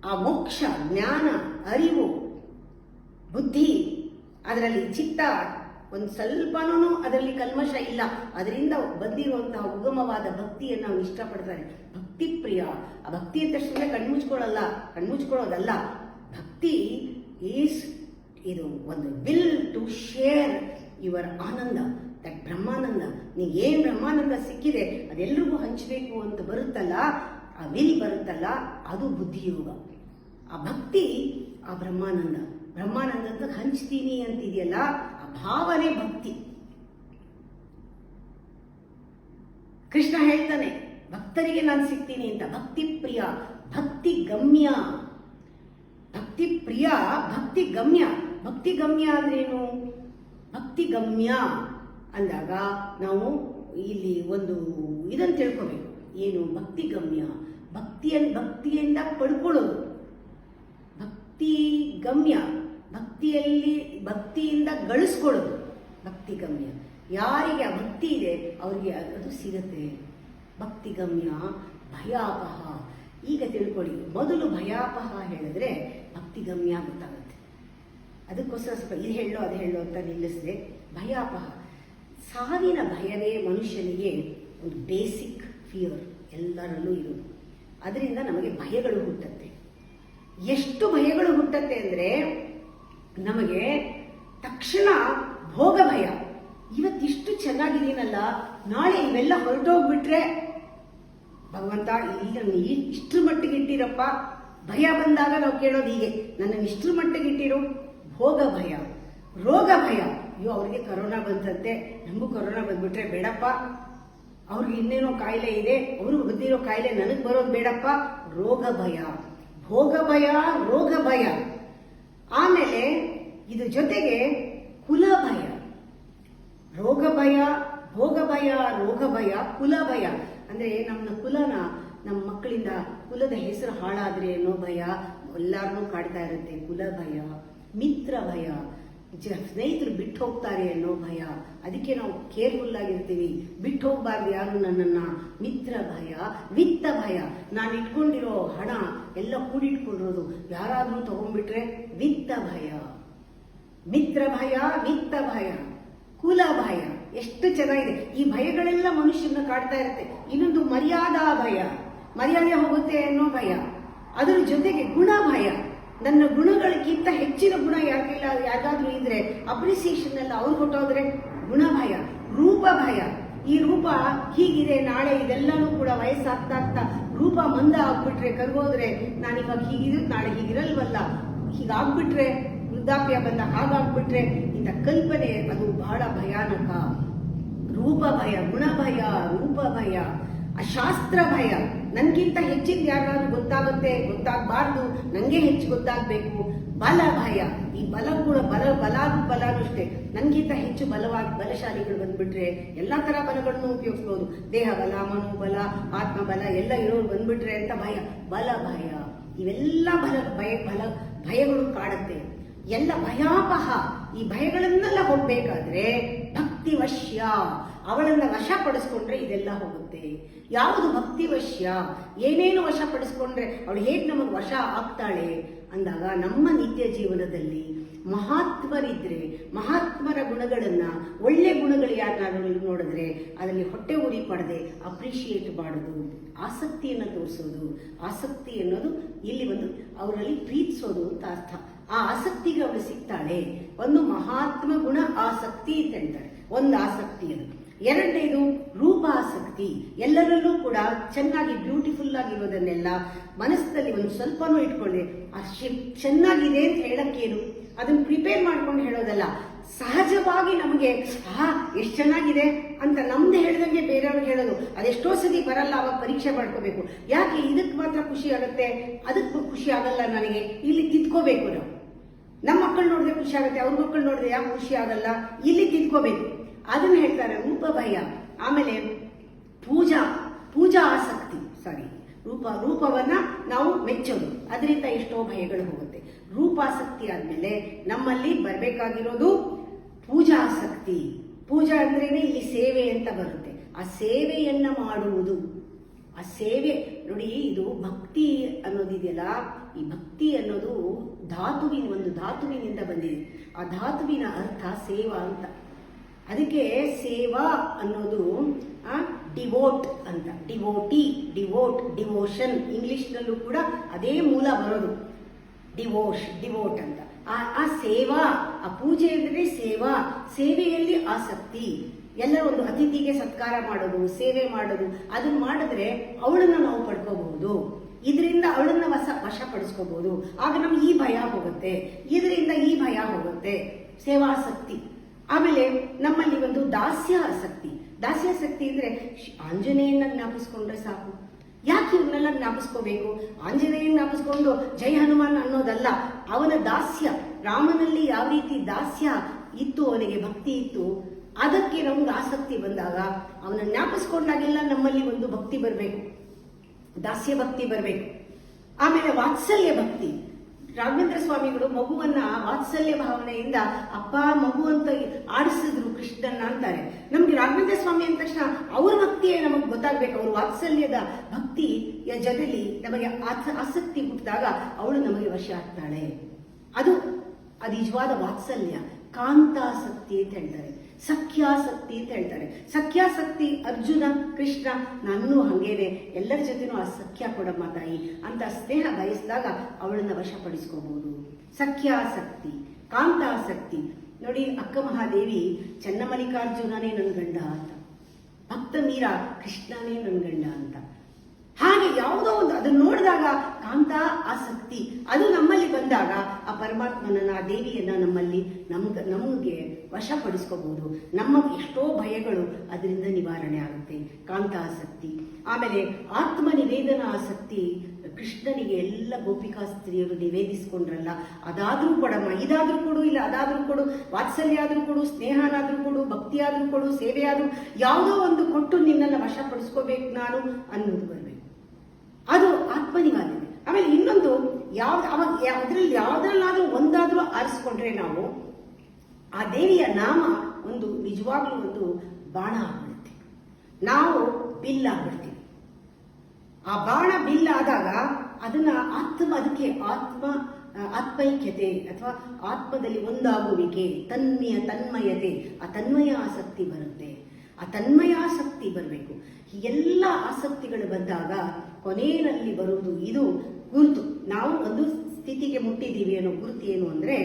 ಆ ಮೋಕ್ಷ, ಜ್ಞಾನ, ಅರಿವು, ಬುದ್ಧಿ, ಅದರಲ್ಲಿ ಚಿತ್ತ ಒಂದು ಸ್ವಲ್ಪನೂ ಅದರಲ್ಲಿ ಕಲ್ಮಶ ಇಲ್ಲ. ಅದರಿಂದ ಬಂದಿರುವಂತಹ ಉಗಮವಾದ ಭಕ್ತಿಯನ್ನು ನಾವು ಇಷ್ಟಪಡ್ತಾರೆ. ಭಕ್ತಿ ಪ್ರಿಯ. ಆ ಭಕ್ತಿ ಅಂತ ತಕ್ಷಣ ಕಣ್ಮುಚ್ಕೊಳ್ಳೋದಲ್ಲ. ಭಕ್ತಿ ಈಸ್ ಇದು ಒಂದು will to share your ananda, that brahmananda. ನೀವು ಏನು ಬ್ರಹ್ಮಾನಂದ ಸಿಕ್ಕಿದೆ ಅದೆಲ್ಲರಿಗೂ ಹಂಚಬೇಕು ಅಂತ ಬರುತ್ತಲ್ಲ, ಆ ವಿಲ್ ಬರುತ್ತಲ್ಲ, ಅದು ಬುದ್ಧಿಯೋಗ. ಆ ಭಕ್ತಿ ಆ ಬ್ರಹ್ಮಾನಂದ ಅಂತ ಹಂಚ್ತೀನಿ ಅಂತಿದೆಯಲ್ಲ, ಆ ಭಾವನೆ ಭಕ್ತಿ. ಕೃಷ್ಣ ಹೇಳ್ತಾನೆ ಭಕ್ತರಿಗೆ ನಾನು ಸಿಗ್ತೀನಿ ಅಂತ. ಭಕ್ತಿ ಪ್ರಿಯ, ಭಕ್ತಿ ಗಮ್ಯ, ಭಕ್ತಿ ಪ್ರಿಯ, ಭಕ್ತಿ ಗಮ್ಯ. ಭಕ್ತಿ ಗಮ್ಯ ಅಂದ್ರೇನು? ಭಕ್ತಿ ಗಮ್ಯ ಅಂದಾಗ ನಾವು ಇಲ್ಲಿ ಒಂದು ಇದನ್ನು ತಿಳ್ಕೋಬೇಕು. ಏನು ಭಕ್ತಿ ಗಮ್ಯ? ಭಕ್ತಿಯಿಂದ ಪಡ್ಕೊಳ್ಳೋದು. ಭಕ್ತಿ ಗಮ್ಯ, ಭಕ್ತಿಯಿಂದ ಗಳಿಸ್ಕೊಳ್ಳೋದು ಭಕ್ತಿ ಗಮ್ಯ. ಯಾರಿಗೆ ಆ ಭಕ್ತಿ ಇದೆ ಅವರಿಗೆ ಅದು ಸಿಗತ್ತೆ. ಭಕ್ತಿ ಗಮ್ಯ, ಭಯಾಪಹ. ಈಗ ತಿಳ್ಕೊಳ್ಳಿ, ಮೊದಲು ಭಯಾಪಹ ಹೇಳಿದ್ರೆ ಭಕ್ತಿ ಗಮ್ಯ ಗೊತ್ತಾಗುತ್ತೆ. ಅದಕ್ಕೋಸ್ಕರ ಸ್ವಲ್ಪ ಇದು ಹೇಳೋ ಅದು ಹೇಳೋ ಅಂತ ನಿಲ್ಲಿಸಿದೆ. ಭಯಾಪಹ, ಸಾವಿನ ಭಯವೇ ಮನುಷ್ಯನಿಗೆ ಒಂದು ಬೇಸಿಕ್ ಫಿಯರ್ ಎಲ್ಲರಲ್ಲೂ ಇರೋದು. ಅದರಿಂದ ನಮಗೆ ಭಯಗಳು ಹುಟ್ಟತ್ತೆ. ಎಷ್ಟು ಭಯಗಳು ಹುಟ್ಟತ್ತೆ ಅಂದರೆ ನಮಗೆ ತಕ್ಷಣ ಭೋಗ ಭಯ. ಇವತ್ತಿಷ್ಟು ಚೆನ್ನಾಗಿದ್ದೀನಲ್ಲ, ನಾಳೆ ಇವೆಲ್ಲ ಹೊರಟೋಗ್ಬಿಟ್ರೆ ಭಗವಂತ ಇಲ್ಲಿ ಇಷ್ಟ್ರ ಮಟ್ಟಿಗೆ ಇಟ್ಟಿರಪ್ಪ. ಭಯ ಬಂದಾಗ ನಾವು ಕೇಳೋದು ಹೀಗೆ, ನನ್ನನ್ನು ಇಷ್ಟ್ರ ಮಟ್ಟಿಗೆ ಇಟ್ಟಿರು. ಭೋಗ ಭಯ, ರೋಗ ಭಯ. ಅಯ್ಯೋ ಅವ್ರಿಗೆ ಕರೋನಾ ಬಂತಂತೆ, ನಮಗೂ ಕರೋನಾ ಬಂದ್ಬಿಟ್ರೆ ಬೇಡಪ್ಪ. ಅವ್ರಿಗೆ ಇನ್ನೇನೋ ಕಾಯಿಲೆ ಇದೆ, ಅವ್ರಿಗೆ ಬಂದಿರೋ ಕಾಯಿಲೆ ನನಗೆ ಬರೋದು ಬೇಡಪ್ಪ. ರೋಗ ಭಯ, ಭೋಗ ಭಯ, ರೋಗ ಭಯ. ಆಮೇಲೆ ಇದ್ರ ಜೊತೆಗೆ ಕುಲ ಭಯ. ರೋಗ ಭಯ, ಭೋಗ ಭಯ, ರೋಗ ಭಯ, ಕುಲ ಭಯ. ಅಂದ್ರೆ ನಮ್ಮ ಕುಲನ, ನಮ್ಮ ಮಕ್ಕಳಿಂದ ಕುಲದ ಹೆಸರು ಹಾಳಾದ್ರೆ ಅನ್ನೋ ಭಯ ಎಲ್ಲಾರನ್ನೂ ಕಾಡ್ತಾ ಇರುತ್ತೆ. ಕುಲ ಭಯ. ಮಿತ್ರ ಭಯ, ಸ್ನೇಹಿತರು ಬಿಟ್ಟು ಹೋಗ್ತಾರೆ ಅನ್ನೋ ಭಯ. ಅದಕ್ಕೆ ನಾವು ಕೇರ್ಫುಲ್ ಆಗಿರ್ತೀವಿ, ಬಿಟ್ಟು ಹೋಗ್ಬಾರ್ದು ಯಾರು ನನ್ನನ್ನ. ಮಿತ್ರ ಭಯ. ವಿತ್ತ ಭಯ, ನಾನು ಇಟ್ಕೊಂಡಿರೋ ಹಣ ಎಲ್ಲ ಕೂಡಿಟ್ಕೊಂಡಿರೋದು ಯಾರಾದ್ರೂ ತಗೊಂಡ್ಬಿಟ್ರೆ ವಿತ್ತ ಭಯ. ಮಿತ್ರ ಭಯ, ವಿತ್ತ ಭಯ, ಕುಲ ಭಯ. ಎಷ್ಟು ಚೆನ್ನಾಗಿದೆ. ಈ ಭಯಗಳೆಲ್ಲ ಮನುಷ್ಯನ ಕಾಡ್ತಾ ಇರುತ್ತೆ. ಇನ್ನೊಂದು ಮರ್ಯಾದಾ ಭಯ, ಮರ್ಯಾದೆ ಹೋಗುತ್ತೆ ಅನ್ನೋ ಭಯ. ಅದರ ಜೊತೆಗೆ ಗುಣ ಭಯ. ನನ್ನ ಗುಣಗಳಿಗಿಂತ ಹೆಚ್ಚಿನ ಗುಣ ಯಾರಿಗಾದ್ರೂ ಇದ್ರೆ ಅಪ್ರಿಸಿಯೇಷನ್ ಎಲ್ಲ ಅವ್ರು ಹೊಟ್ಟೋದ್ರೆ ಗುಣ ಭಯ. ರೂಪ ಭಯ, ಈ ರೂಪ ಹೀಗಿದೆ, ನಾಳೆ ಇದೆಲ್ಲನೂ ಕೂಡ ವಯಸ್ಸಾಗ್ತಾ ರೂಪ ಮಂದ ಆಗ್ಬಿಟ್ರೆ, ಕರ್ಗೋದ್ರೆ ನಾನಿವಾಗ ಹೀಗಿದ್ರೆ ನಾಳೆ ಹೀಗಿರಲ್ವಲ್ಲ, ಹೀಗಾಗ್ಬಿಟ್ರೆ ವೃದ್ಧಾಪ್ಯ ಬಂದ ಹಾಗಾಗ್ಬಿಟ್ರೆ, ಇಂಥ ಕಲ್ಪನೆ ಅದು ಬಹಳ ಭಯಾನಕ. ರೂಪ ಭಯ, ಗುಣ ಭಯ, ರೂಪ ಭಯ. ಶಾಸ್ತ್ರ ಭಯ, ನನ್ಗಿಂತ ಹೆಚ್ಚಿನ ಯಾರಾದ್ರೂ ಗೊತ್ತಾಗಬಾರ್ದು, ನಂಗೆ ಹೆಚ್ಚು ಗೊತ್ತಾಗಬೇಕು. ಬಲ ಭಯ, ಈ ಬಲಾನು ಅಷ್ಟೇ. ನನ್ಗಿಂತ ಹೆಚ್ಚು ಬಲಶಾಲಿಗಳು ಬಂದ್ಬಿಟ್ರೆ ಎಲ್ಲಾ ತರ ಬಲಗಳನ್ನು ಉಪಯೋಗಿಸ್ಬೋದು. ದೇಹ ಬಲ, ಮನೋಬಲ, ಆತ್ಮಬಲ ಎಲ್ಲ ಇರೋರು ಬಂದ್ಬಿಟ್ರೆ ಅಂತ ಭಯ. ಬಲ ಭಯ, ಇವೆಲ್ಲ ಭಯಗಳು ಕಾಡುತ್ತೆ. ಎಲ್ಲ ಭಯಾಪಹ. ಈ ಭಯಗಳನ್ನೆಲ್ಲ ಹೋಗ್ಬೇಕಾದ್ರೆ ಭಕ್ತಿ ವಶ್ಯ, ಅವಳನ್ನ ವಶಪಡಿಸ್ಕೊಂಡ್ರೆ ಇದೆಲ್ಲ ಹೋಗುತ್ತೆ. ಯಾವುದು ಭಕ್ತಿ ವಶ್ಯ? ಏನೇನು ವಶಪಡಿಸ್ಕೊಂಡ್ರೆ ಅವಳು ಹೇಗೆ ನಮಗೆ ವಶ ಆಗ್ತಾಳೆ ಅಂದಾಗ, ನಮ್ಮ ನಿತ್ಯ ಜೀವನದಲ್ಲಿ ಮಹಾತ್ಮರಿದ್ರೆ ಮಹಾತ್ಮರ ಗುಣಗಳನ್ನ, ಒಳ್ಳೆ ಗುಣಗಳು ಯಾರನ್ನಾದ್ರೂ ನೋಡಿದ್ರೆ ಅದರಲ್ಲಿ ಹೊಟ್ಟೆ ಉರಿ ಪಡೆದೆ ಅಪ್ರಿಷಿಯೇಟ್ ಮಾಡೋದು, ಆಸಕ್ತಿಯನ್ನು ತೋರಿಸೋದು. ಆಸಕ್ತಿ ಅನ್ನೋದು ಇಲ್ಲಿ ಒಂದು ಅವರಲ್ಲಿ ಪ್ರೀತಿಸೋದು ಅಂತ ಅರ್ಥ. ಆ ಆಸಕ್ತಿಗೆ ಅವಳು ಸಿಗ್ತಾಳೆ. ಒಂದು ಮಹಾತ್ಮ ಗುಣ ಆಸಕ್ತಿ ಅಂತ ಹೇಳ್ತಾರೆ, ಒಂದು ಆಸಕ್ತಿ ಅದು. ಎರಡನೇದು ರೂಪಾಸಕ್ತಿ. ಎಲ್ಲರಲ್ಲೂ ಕೂಡ ಚೆನ್ನಾಗಿ ಬ್ಯೂಟಿಫುಲ್ ಆಗಿರೋದನ್ನೆಲ್ಲ ಮನಸ್ಸಲ್ಲಿ ಒಂದು ಸ್ವಲ್ಪನೂ ಇಟ್ಕೊಂಡೆ ಚೆನ್ನಾಗಿದೆ ಅಂತ ಹೇಳಕ್ಕೇನು, ಅದನ್ನ ಪ್ರಿಪೇರ್ ಮಾಡ್ಕೊಂಡು ಹೇಳೋದಲ್ಲ. ಸಹಜವಾಗಿ ನಮಗೆ ಎಷ್ಟು ಚೆನ್ನಾಗಿದೆ ಅಂತ ನಮ್ದು ಹೇಳ್ದಂಗೆ ಬೇರೆಯವ್ರಿಗೆ ಹೇಳೋದು. ಅದೆಷ್ಟೋ ಸತಿ ಬರಲ್ಲ, ಅವಾಗ ಪರೀಕ್ಷೆ ಮಾಡ್ಕೋಬೇಕು. ಯಾಕೆ ಇದಕ್ಕೆ ಮಾತ್ರ ಖುಷಿ ಆಗುತ್ತೆ, ಅದಕ್ಕೆ ಖುಷಿ ಆಗಲ್ಲ ನನಗೆ, ಇಲ್ಲಿ ತಿದ್ಕೋಬೇಕು ನಾವು. ನಮ್ಮ ಮಕ್ಕಳು ನೋಡಿದ್ರೆ ಖುಷಿ ಆಗುತ್ತೆ, ಅವ್ರ ಮಕ್ಕಳು ನೋಡಿದ್ರೆ ಯಾಕೆ ಖುಷಿ ಆಗಲ್ಲ, ಇಲ್ಲಿ ತಿದ್ಕೋಬೇಕು. ಅದನ್ನ ಹೇಳ್ತಾರೆ ರೂಪ ಭಯ. ಆಮೇಲೆ ಪೂಜಾ ಆಸಕ್ತಿ, ರೂಪವನ್ನ ನಾವು ಮೆಚ್ಚೋದು, ಅದರಿಂದ ಎಷ್ಟೋ ಭಯಗಳು ಹೋಗುತ್ತೆ. ರೂಪಾಸಕ್ತಿ ಆದ್ಮೇಲೆ ನಮ್ಮಲ್ಲಿ ಬರಬೇಕಾಗಿರೋದು ಪೂಜಾಸಕ್ತಿ. ಪೂಜಾ ಅಂದ್ರೇನೆ ಇಲ್ಲಿ ಸೇವೆ ಅಂತ ಬರುತ್ತೆ. ಆ ಸೇವೆಯನ್ನ ಮಾಡುವುದು, ಆ ಸೇವೆ ನೋಡಿ. ಇದು ಭಕ್ತಿ ಅನ್ನೋದಿದೆಯಲ್ಲ, ಈ ಭಕ್ತಿ ಅನ್ನೋದು ಒಂದು ಧಾತುವಿನಿಂದ ಬಂದಿದೆ. ಆ ಧಾತುವಿನ ಅರ್ಥ ಸೇವಾ ಅಂತ. ಅದಕ್ಕೆ ಸೇವಾ ಅನ್ನೋದು ಡಿವೋಟ್ ಅಂತ. ಡಿವೋಷನ್ ಇಂಗ್ಲಿಷ್ನಲ್ಲೂ ಕೂಡ ಅದೇ ಮೂಲ ಬರೋದು. ಡಿವೋಟ್ ಅಂತ. ಆ ಸೇವಾ, ಆ ಪೂಜೆ ಅಂದರೆ ಸೇವಾ, ಸೇವೆಯಲ್ಲಿ ಆಸಕ್ತಿ. ಎಲ್ಲ ಒಂದು ಅತಿಥಿಗೆ ಸತ್ಕಾರ ಮಾಡೋದು, ಸೇವೆ ಮಾಡೋದು, ಅದನ್ನ ಮಾಡಿದ್ರೆ ಅವಳನ್ನ ನಾವು ಪಡ್ಕೋಬಹುದು. ಇದರಿಂದ ಅವಳನ್ನ ವಶಪಡಿಸ್ಕೋಬಹುದು. ಆಗ ನಮ್ಗೆ ಈ ಭಯ ಹೋಗುತ್ತೆ, ಇದರಿಂದ ಈ ಭಯ ಹೋಗುತ್ತೆ. ಸೇವಾಸಕ್ತಿ. ಆಮೇಲೆ ನಮ್ಮಲ್ಲಿ ಒಂದು ದಾಸ್ಯಾಸಕ್ತಿ. ದಾಸ್ಯಾಸಕ್ತಿ ಅಂದ್ರೆ ಆಂಜನೇಯನ ಜ್ಞಾಪಿಸ್ಕೊಂಡ್ರೆ ಸಾಕು. ಯಾಕೆ ಇವನ್ನೆಲ್ಲ ಜ್ಞಾಪಿಸ್ಕೋಬೇಕು? ಆಂಜನೇಯನ ಜ್ಞಾಪಿಸ್ಕೊಂಡು ಜೈ ಹನುಮಾನ್ ಅನ್ನೋದಲ್ಲ. ಅವನ ದಾಸ್ಯ, ರಾಮನಲ್ಲಿ ಯಾವ ರೀತಿ ದಾಸ್ಯ ಇತ್ತು, ಅವನಿಗೆ ಭಕ್ತಿ ಇತ್ತು, ಅದಕ್ಕೆ ನಮ್ಗೆ ಆಸಕ್ತಿ ಬಂದಾಗ ಅವನ ಜ್ಞಾಪಿಸ್ಕೊಂಡಾಗೆಲ್ಲ ನಮ್ಮಲ್ಲಿ ಒಂದು ಭಕ್ತಿ ಬರಬೇಕು, ದಾಸ್ಯ ಭಕ್ತಿ ಬರಬೇಕು. ಆಮೇಲೆ ವಾತ್ಸಲ್ಯ ಭಕ್ತಿ. ರಾಘವೇಂದ್ರ ಸ್ವಾಮಿಗಳು ಮಗುವನ್ನ ವಾತ್ಸಲ್ಯ ಭಾವನೆಯಿಂದ ಅಪ್ಪ ಮಗು ಅಂತ ಆಡಿಸಿದ್ರು ಕೃಷ್ಣನ್ನ ಅಂತಾರೆ. ನಮ್ಗೆ ರಾಘವೇಂದ್ರ ಸ್ವಾಮಿ ಅಂದ ತಕ್ಷಣ ಅವ್ರ ಭಕ್ತಿಯೇ ನಮಗೆ ಗೊತ್ತಾಗ್ಬೇಕು. ಅವ್ರ ವಾತ್ಸಲ್ಯದ ಭಕ್ತಿಯ ಜೊತೆಲಿ ನಮಗೆ ಆಸಕ್ತಿ ಹುಟ್ಟಿದಾಗ ಅವಳು ನಮಗೆ ವಶ ಆಗ್ತಾಳೆ. ಅದು ನಿಜವಾದ ವಾತ್ಸಲ್ಯ. ಕಾಂತಾಸಕ್ತಿ ಅಂತ ಹೇಳ್ತಾರೆ, ಸಖ್ಯಾಸಕ್ತಿ ಅಂತ ಹೇಳ್ತಾರೆ. ಸಖ್ಯಾಸಕ್ತಿ ಅರ್ಜುನ ಕೃಷ್ಣ ನಾನು ಹಂಗೇನೆ ಎಲ್ಲರ ಜೊತೆನೂ ಆ ಸಖ್ಯ ಕೊಡಮ್ಮ ತಾಯಿ ಅಂತ ಸ್ನೇಹ ಬಯಸಿದಾಗ ಅವಳನ್ನ ವಶಪಡಿಸ್ಕೋಬಹುದು. ಸಖ್ಯಾಸಕ್ತಿ, ಕಾಂತಾಸಕ್ತಿ. ನೋಡಿ, ಅಕ್ಕ ಮಹಾದೇವಿ ಚನ್ನಮಲ್ಲಿಕಾರ್ಜುನನೇ ನನ್ನ ಗಂಡ ಅಂತ, ಭಕ್ತ ಮೀರ ಕೃಷ್ಣನೇ ನನ್ನ ಗಂಡ ಅಂತ. ಹಾಗೆ ಯಾವುದೋ ಒಂದು ಅದನ್ನ ನೋಡಿದಾಗ ಕಾಂತ ಆಸಕ್ತಿ ಅದು ನಮ್ಮಲ್ಲಿ ಬಂದಾಗ ಆ ಪರಮಾತ್ಮನನ್ನ, ಆ ದೇವಿಯನ್ನ ನಮಗೆ ವಶಪಡಿಸ್ಕೋಬಹುದು. ನಮ್ಮ ಎಷ್ಟೋ ಭಯಗಳು ಅದರಿಂದ ನಿವಾರಣೆ ಆಗುತ್ತೆ. ಕಾಂತ ಆಸಕ್ತಿ. ಆಮೇಲೆ ಆತ್ಮ ನಿವೇದನ ಆಸಕ್ತಿ. ಕೃಷ್ಣನಿಗೆ ಎಲ್ಲ ಗೋಪಿಕಾ ಸ್ತ್ರೀಯರು ನಿವೇದಿಸ್ಕೊಂಡ್ರಲ್ಲ, ಅದಾದ್ರೂ ಕೊಡಮ್ಮ, ಇದಾದ್ರೂ ಕೊಡು, ಇಲ್ಲ ಅದಾದ್ರೂ ಕೊಡು, ವಾತ್ಸಲ್ಯ ಆದ್ರೂ ಕೊಡು, ಸ್ನೇಹನಾದ್ರೂ ಕೊಡು, ಭಕ್ತಿ ಆದ್ರೂ ಕೊಡು, ಸೇವೆ ಆದ್ರೂ ಯಾವುದೋ ಒಂದು ಕೊಟ್ಟು ನಿನ್ನನ್ನು ವಶಪಡಿಸ್ಕೋಬೇಕು ನಾನು ಅನ್ನೋದು ಬರಬೇಕು. ಅದು ಆತ್ಮನಿವಾದನೆ. ಆಮೇಲೆ ಇನ್ನೊಂದು ಅದ್ರಲ್ಲಿ ಯಾವ್ದ್ರಲ್ಲಾದ್ರೂ ಒಂದಾದ್ರೂ ಆರಿಸ್ಕೊಂಡ್ರೆ ನಾವು ಆ ದೇವಿಯ ನಾಮ ಒಂದು ನಿಜವಾಗ್ಲೂ ಒಂದು ಬಾಣ ಆಗ್ಬಿಡುತ್ತೆ, ನಾವು ಬಿಲ್ ಆಗ್ಬಿಡ್ತೀವಿ. ಆ ಬಾಣ ಬಿಲ್ ಆದಾಗ ಅದಕ್ಕೆ ಆತ್ಮೈಕ್ಯತೆ ಅಥವಾ ಆತ್ಮದಲ್ಲಿ ಒಂದಾಗುವಿಕೆ, ತನ್ಮಯತೆ, ಆ ತನ್ಮಯ ಆಸಕ್ತಿ ಬರುತ್ತೆ. ಆ ತನ್ಮಯಾಸಕ್ತಿ ಬರಬೇಕು. ಎಲ್ಲ ಆಸಕ್ತಿಗಳು ಬಂದಾಗ ಕೊನೆಯಲ್ಲಿ ಬರುವುದು ಇದು ಗುರುತು. ನಾವು ಒಂದು ಸ್ಥಿತಿಗೆ ಮುಟ್ಟಿದ್ದೀವಿ ಅನ್ನೋ ಗುರುತು ಏನು ಅಂದ್ರೆ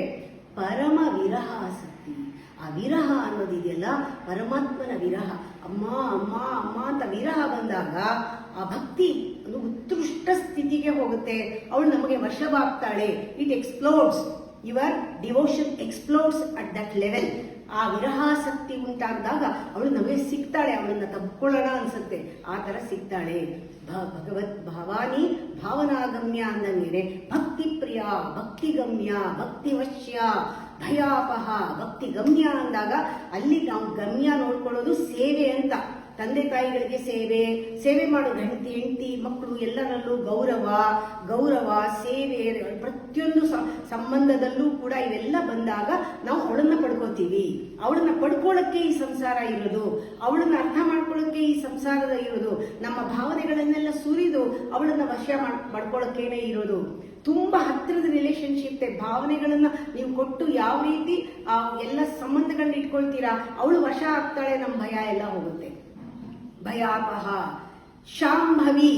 ಪರಮ ವಿರಹ ಆಸಕ್ತಿ. ಆ ವಿರಹ ಅನ್ನೋದಿದೆಯಲ್ಲ, ಪರಮಾತ್ಮನ ವಿರಹ. ಅಮ್ಮ ಅಮ್ಮ ಅಮ್ಮ ಅಂತ ವಿರಹ ಬಂದಾಗ ಆ ಭಕ್ತಿ ಒಂದು ಉತ್ಕೃಷ್ಟ ಸ್ಥಿತಿಗೆ ಹೋಗುತ್ತೆ. ಅವಳು ನಮಗೆ ವಶವಾಗ್ತಾಳೆ. It explores, your devotion explores at that level. ಆ ವಿರಹಾಸಕ್ತಿ ಉಂಟಾದಾಗ ಅವಳು ನಮಗೆ ಸಿಗ್ತಾಳೆ, ಅವಳನ್ನ ತಬ್ಕೊಳ್ಳೋಣ ಅನ್ಸುತ್ತೆ, ಆ ತರ ಸಿಗ್ತಾಳೆ. ಭಗವತ್ ಭವಾನಿ ಭಾವನಾಗಮ್ಯ ಅಂದಂಗೆ ಭಕ್ತಿ ಪ್ರಿಯ, ಭಕ್ತಿಗಮ್ಯ, ಭಕ್ತಿವಶ್ಯ, ಭಯಾಪಹ, ಭಕ್ತಿ ಗಮ್ಯ ಅಂದಾಗ ಅಲ್ಲಿ ನಾವು ಗಮ್ಯ ನೋಡ್ಕೊಳ್ಳೋದು ಸೇವೆ ಅಂತ. ತಂದೆ ತಾಯಿಗಳಿಗೆ ಸೇವೆ ಮಾಡೋ ಹೆಂಡತಿ ಮಕ್ಕಳು ಎಲ್ಲರಲ್ಲೂ ಗೌರವ ಸೇವೆ, ಪ್ರತಿಯೊಂದು ಸಂಬಂಧದಲ್ಲೂ ಕೂಡ ಇವೆಲ್ಲ ಬಂದಾಗ ನಾವು ಅವಳನ್ನ ಪಡ್ಕೋತೀವಿ. ಅವಳನ್ನ ಪಡ್ಕೊಳ್ಳೋಕ್ಕೆ ಈ ಸಂಸಾರ ಇರೋದು, ಅವಳನ್ನ ಅರ್ಥ ಮಾಡ್ಕೊಳ್ಳೋಕೆ ಈ ಸಂಸಾರದ ಇರೋದು, ನಮ್ಮ ಭಾವನೆಗಳನ್ನೆಲ್ಲ ಸುರಿದು ಅವಳನ್ನ ವಶ ಪಡ್ಕೊಳ್ಳೋಕೇನೆ ಇರೋದು. ತುಂಬಾ ಹತ್ತಿರದ ರಿಲೇಶನ್ಶಿಪ್. ಭಾವನೆಗಳನ್ನ ನೀವು ಕೊಟ್ಟು ಯಾವ ರೀತಿ ಆ ಎಲ್ಲ ಸಂಬಂಧಗಳನ್ನ ಇಟ್ಕೊಳ್ತೀರಾ, ಅವಳು ವಶ ಆಗ್ತಾಳೆ, ನಮ್ಮ ಭಯ ಎಲ್ಲ ಹೋಗುತ್ತೆ. ಭಯಾಪಹ. ಶಾಂಭವಿ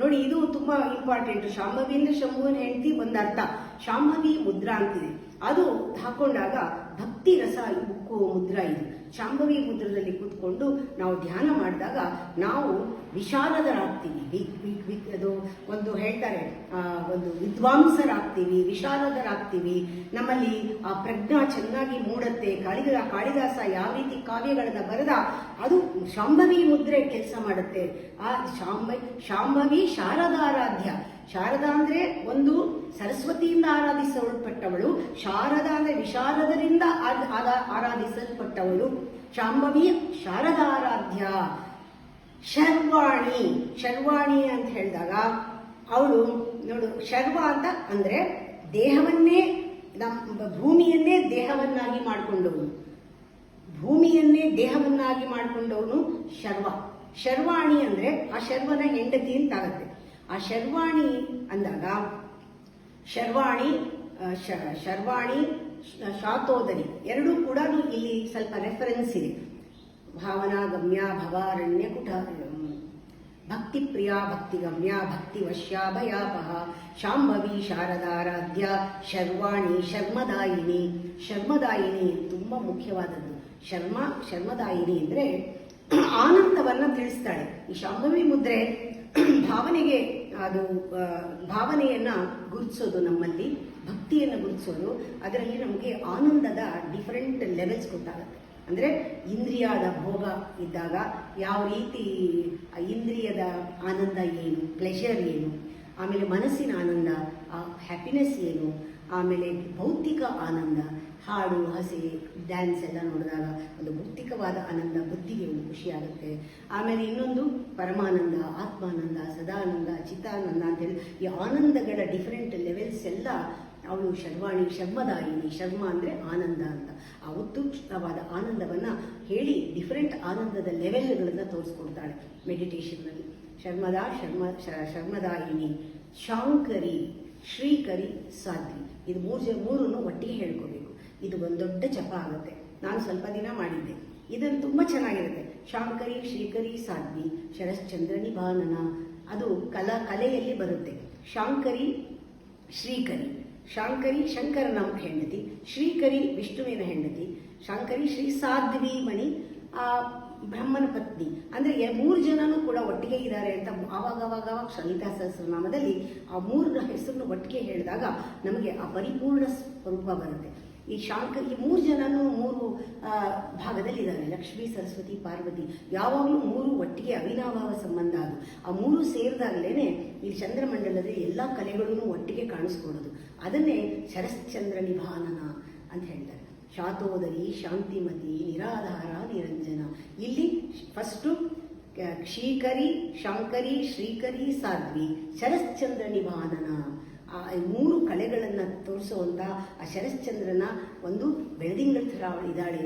ನೋಡಿ, ಇದು ತುಂಬಾ ಇಂಪಾರ್ಟೆಂಟ್. ಶಾಂಭವಿ ಅಂದ್ರೆ ಶಂಭುವಿನ ಹೆಂಡತಿ ಒಂದರ್ಥ. ಶಾಂಭವಿ ಮುದ್ರಾ ಅಂತಿದೆ, ಅದು ಹಾಕೊಂಡಾಗ ಭಕ್ತಿ ರಸ ಉಕ್ಕುವ ಮುದ್ರಾ ಇದು. ಶಾಂಭವಿ ಮುದ್ರದಲ್ಲಿ ಕೂತ್ಕೊಂಡು ನಾವು ಧ್ಯಾನ ಮಾಡಿದಾಗ ನಾವು ವಿಶಾರದರಾಗ್ತೀವಿ. ಅದು ಒಂದು ಹೇಳ್ತಾರೆ, ಒಂದು ವಿದ್ವಾಂಸರಾಗ್ತೀವಿ, ವಿಶಾರದರಾಗ್ತೀವಿ. ನಮ್ಮಲ್ಲಿ ಆ ಪ್ರಜ್ಞಾ ಚೆನ್ನಾಗಿ ಮೂಡುತ್ತೆ. ಕಾಳಿದಾಸ ಯಾವ ರೀತಿ ಕಾವ್ಯಗಳನ್ನ ಬರೆದ ಅದು ಶಾಂಭವಿ ಮುದ್ರೆ ಕೆಲಸ ಮಾಡುತ್ತೆ. ಆ ಶಾಂಭವಿ ಶಾರದಾರಾಧ್ಯ. ಶಾರದಾ ಅಂದ್ರೆ ಒಂದು ಸರಸ್ವತಿಯಿಂದ ಆರಾಧಿಸಲ್ಪಟ್ಟವಳು, ಶಾರದಾ ಅಂದ್ರೆ ವಿಶಾರದರಿಂದ ಆರಾಧಿಸಲ್ಪಟ್ಟವಳು. ಶಾಂಭವಿ ಶಾರದಾರಾಧ್ಯ. ಶರ್ವಾಣಿ ಅಂತ ಹೇಳಿದಾಗ ಅವಳು ನೋಡು, ಶರ್ವ ಅಂತ ಅಂದ್ರೆ ದೇಹವನ್ನೇ, ಭೂಮಿಯನ್ನೇ ದೇಹವನ್ನಾಗಿ ಮಾಡಿಕೊಂಡವನು ಶರ್ವ. ಶರ್ವಾಣಿ ಅಂದ್ರೆ ಆ ಶರ್ವನ ಹೆಂಡತಿ ಅಂತಾಗತ್ತೆ. ಆ ಶರ್ವಾಣಿ ಅಂದಾಗ ಶರ್ವಾಣಿ ಶಾತೋದರಿ ಎರಡೂ ಕೂಡ ಇಲ್ಲಿ ಸ್ವಲ್ಪ ರೆಫರೆನ್ಸ್ ಇದೆ. ಭಾವನಾ ಗಮ್ಯ ಭವಾರಣ್ಯ ಕುಟ ಭಕ್ತಿಪ್ರಿಯ ಭಕ್ತಿಗಮ್ಯ ಭಕ್ತಿವಶ್ಯ ಭಯಾಪಹ ಶಾಂಭವಿ ಶಾರದಾರಾಧ್ಯ ಶರ್ವಾಣಿ ಶರ್ಮದಾಯಿನಿ. ಶರ್ಮದಾಯಿನಿ ತುಂಬ ಮುಖ್ಯವಾದದ್ದು. ಶರ್ಮದಾಯಿನಿ ಅಂದರೆ ಆನಂದವನ್ನು ತಿಳಿಸ್ತಾಳೆ. ಈ ಶಾಂಭವಿ ಮುದ್ರೆ ಭಾವನೆಗೆ, ಅದು ಭಾವನೆಯನ್ನ ಗುರುತಿಸೋದು, ನಮ್ಮಲ್ಲಿ ಭಕ್ತಿಯನ್ನು ಗುರುತಿಸೋದು. ಅದರಲ್ಲಿ ನಮಗೆ ಆನಂದದ ಡಿಫರೆಂಟ್ ಲೆವೆಲ್ಸ್ ಗೊತ್ತಾಗುತ್ತೆ. ಅಂದರೆ ಇಂದ್ರಿಯದ ಭೋಗ ಇದ್ದಾಗ ಯಾವ ರೀತಿ ಇಂದ್ರಿಯದ ಆನಂದ ಏನು, ಪ್ಲೆಷರ್ ಏನು, ಆಮೇಲೆ ಮನಸ್ಸಿನ ಆನಂದ, ಹ್ಯಾಪಿನೆಸ್ ಏನು, ಆಮೇಲೆ ಭೌತಿಕ ಆನಂದ, ಹಾಡು ಹಸೆ ಡ್ಯಾನ್ಸ್ ಎಲ್ಲ ನೋಡಿದಾಗ ಒಂದು ಭೌತಿಕವಾದ ಆನಂದ, ಬುದ್ಧಿಗೆ ಒಂದು ಖುಷಿಯಾಗುತ್ತೆ. ಆಮೇಲೆ ಇನ್ನೊಂದು ಪರಮಾನಂದ, ಆತ್ಮಾನಂದ, ಸದಾನಂದ, ಚಿತ್ತಾನಂದ ಅಂತೇಳಿ ಈ ಆನಂದಗಳ ಡಿಫರೆಂಟ್ ಲೆವೆಲ್ಸ್ ಎಲ್ಲ ಅವಳು ಶರ್ವಾಣಿ ಶರ್ಮದಾಯಿನಿ. ಶರ್ಮ ಅಂದರೆ ಆನಂದ ಅಂತ. ಆ ಉತ್ಕೃಷ್ಟವಾದ ಆನಂದವನ್ನು ಹೇಳಿ ಡಿಫರೆಂಟ್ ಆನಂದದ ಲೆವೆಲ್ಗಳನ್ನು ತೋರಿಸ್ಕೊಡ್ತಾಳೆ ಮೆಡಿಟೇಷನ್ನಲ್ಲಿ. ಶರ್ಮದಾಯಿನಿ, ಶಾಂಕರಿ, ಶ್ರೀಕರಿ, ಸಾಧ್ವಿ. ಇದು ಮೂರನ್ನು ಒಟ್ಟಿಗೆ ಹೇಳ್ಕೋಬೇಕು. ಇದು ಒಂದು ದೊಡ್ಡ ಜಪ ಆಗುತ್ತೆ. ನಾನು ಸ್ವಲ್ಪ ದಿನ ಮಾಡಿದ್ದೆ. ಇದನ್ನು ತುಂಬ ಚೆನ್ನಾಗಿರುತ್ತೆ. ಶಾಂಕರಿ, ಶ್ರೀಕರಿ, ಸಾಧ್ವಿ, ಶರಶ್ಚಂದ್ರ ನಿಭಾನನ. ಅದು ಕಲೆಯಲ್ಲಿ ಬರುತ್ತೆ. ಶಾಂಕರಿ, ಶ್ರೀಕರಿ. ಶಾಂಕರಿ ಶಂಕರನ ಹೆಂಡತಿ, ಶ್ರೀಕರಿ ವಿಷ್ಣುವಿನ ಹೆಂಡತಿ, ಶಾಂಕರಿ ಶ್ರೀ ಸಾಧ್ವಿ ಮಣಿ ಬ್ರಹ್ಮನ ಪತ್ನಿ. ಅಂದರೆ 3 ಜನನೂ ಕೂಡ ಒಟ್ಟಿಗೆ ಇದ್ದಾರೆ ಅಂತ ಆವಾಗ ಲಲಿತಾ ಸಹಸ್ರನಾಮದಲ್ಲಿ ಆ 3 ಹೆಸರನ್ನು ಒಟ್ಟಿಗೆ ಹೇಳಿದಾಗ ನಮಗೆ ಆ ಪರಿಪೂರ್ಣ ಸ್ವರೂಪ ಬರುತ್ತೆ. ಈ 3 ಜನನೂ 3 ಭಾಗದಲ್ಲಿದ್ದಾರೆ. ಲಕ್ಷ್ಮೀ, ಸರಸ್ವತಿ, ಪಾರ್ವತಿ ಯಾವಾಗಲೂ 3 ಒಟ್ಟಿಗೆ ಅವಿನಾಭಾವ ಸಂಬಂಧ. ಅದು ಆ 3 ಸೇರಿದಾಗಲೇ ಈ ಚಂದ್ರಮಂಡಲದ ಎಲ್ಲ ಕಲೆಗಳೂ ಒಟ್ಟಿಗೆ ಕಾಣಿಸ್ಕೊಡೋದು. ಅದನ್ನೇ ಶರಶ್ಚಂದ್ರ ನಿಭಾನನ ಅಂತ ಹೇಳ್ತಾರೆ. ಶಾತೋದರಿ, ಶಾಂತಿಮತಿ, ನಿರಾಧಾರ, ನಿರಂಜನ. ಇಲ್ಲಿ ಫಸ್ಟು ಕ್ಷೀಕರಿ, ಶಾಂಕರಿ, ಶ್ರೀಕರಿ, ಸಾಧ್ವಿ, ಶರಶ್ಚಂದ್ರ ನಿಭಾನನ. ಆ 3 ಕಲೆಗಳನ್ನು ತೋರಿಸುವಂಥ ಆ ಶರಶ್ಚಂದ್ರನ ಒಂದು ಬೆಳದಿಂಗಳ ಥರ ಅವಳಿದ್ದಾಳೆ,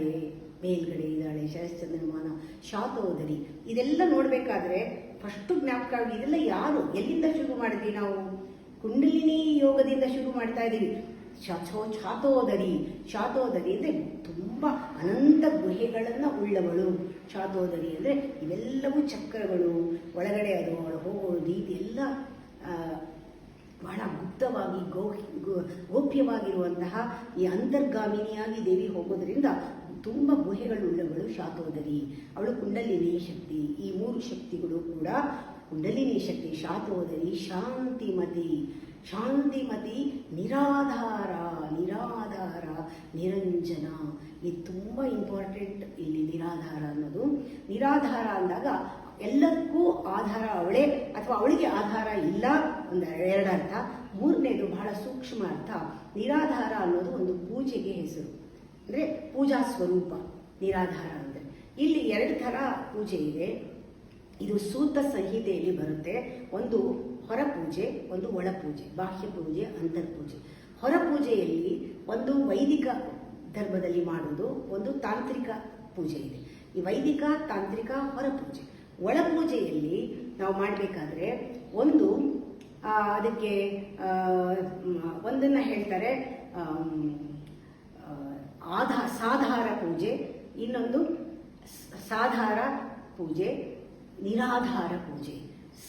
ಮೇಲ್ಗಡೆ ಇದ್ದಾಳೆ ಶರಶ್ಚಂದ್ರಮಾನ. ಶಾತೋದರಿ ಇದೆಲ್ಲ ನೋಡಬೇಕಾದ್ರೆ ಫಸ್ಟು ಜ್ಞಾಪಕ, ಇದೆಲ್ಲ ಯಾರು, ಎಲ್ಲಿಂದ ಶುರು ಮಾಡಿದ್ವಿ ನಾವು? ಕುಂಡಲಿನಿ ಯೋಗದಿಂದ ಶುರು ಮಾಡ್ತಾ ಇದ್ದೀವಿ. ಶಾತೋದರಿ ಅಂದರೆ ತುಂಬ ಅನಂತ ಗುಹೆಗಳನ್ನು ಉಳ್ಳವಳು. ಶಾತೋದರಿ ಅಂದರೆ ಇವೆಲ್ಲವೂ ಚಕ್ರಗಳು, ಒಳಗಡೆ ಅದು ಹೋಗೋ ರೀತಿ ಎಲ್ಲ ಬಹಳ ಗುಪ್ತವಾಗಿ ಗೋಪ್ಯವಾಗಿರುವಂತಹ ಈ ಅಂತರ್ಗಾಮಿನಿಯಾಗಿ ದೇವಿ ಹೋಗೋದ್ರಿಂದ ತುಂಬ ಗುಹೆಗಳುಳ್ಳವಳು ಶಾತೋದರಿ. ಅವಳು ಕುಂಡಲಿನಿ ಶಕ್ತಿ. ಈ 3 ಶಕ್ತಿಗಳು ಕೂಡ ಕುಂಡಲಿನಿ ಶಕ್ತಿ. ಶಾತೋದರಿ, ಶಾಂತಿಮತಿ, ನಿರಾಧಾರ, ನಿರಂಜನ. ಇದು ತುಂಬ ಇಂಪಾರ್ಟೆಂಟ್ ಇಲ್ಲಿ ನಿರಾಧಾರ ಅನ್ನೋದು. ನಿರಾಧಾರ ಅಂದಾಗ ಎಲ್ಲದಕ್ಕೂ ಆಧಾರ ಅವಳೇ ಅಥವಾ ಅವಳಿಗೆ ಆಧಾರ ಇಲ್ಲ, ಒಂದು 2 ಅರ್ಥ. 3ನೇದು ಬಹಳ ಸೂಕ್ಷ್ಮ ಅರ್ಥ. ನಿರಾಧಾರ ಅನ್ನೋದು ಒಂದು ಪೂಜೆಗೆ ಹೆಸರು, ಅಂದರೆ ಪೂಜಾ ಸ್ವರೂಪ ನಿರಾಧಾರ ಅಂದರೆ. ಇಲ್ಲಿ 2 ಥರ ಪೂಜೆ ಇದೆ. ಇದು ಸೂತ ಸಂಹಿತೆಯಲ್ಲಿ ಬರುತ್ತೆ. ಒಂದು ಹೊರಪೂಜೆ, ಒಂದು ಒಳಪೂಜೆ, ಬಾಹ್ಯ ಪೂಜೆ, ಅಂತರ್ಪೂಜೆ. ಹೊರಪೂಜೆಯಲ್ಲಿ ಒಂದು ವೈದಿಕ ಧರ್ಮದಲ್ಲಿ ಮಾಡೋದು, ಒಂದು ತಾಂತ್ರಿಕ ಪೂಜೆ ಇದೆ. ಈ ವೈದಿಕ, ತಾಂತ್ರಿಕ, ಹೊರಪೂಜೆ. ಒಳಪೂಜೆಯಲ್ಲಿ ನಾವು ಮಾಡಬೇಕಾದ್ರೆ ಒಂದು ಅದಕ್ಕೆ ಒಂದನ್ನು ಹೇಳ್ತಾರೆ ಸಾಧಾರ ಪೂಜೆ, ಇನ್ನೊಂದು ಸಾಧಾರ ಪೂಜೆ, ನಿರಾಧಾರ ಪೂಜೆ.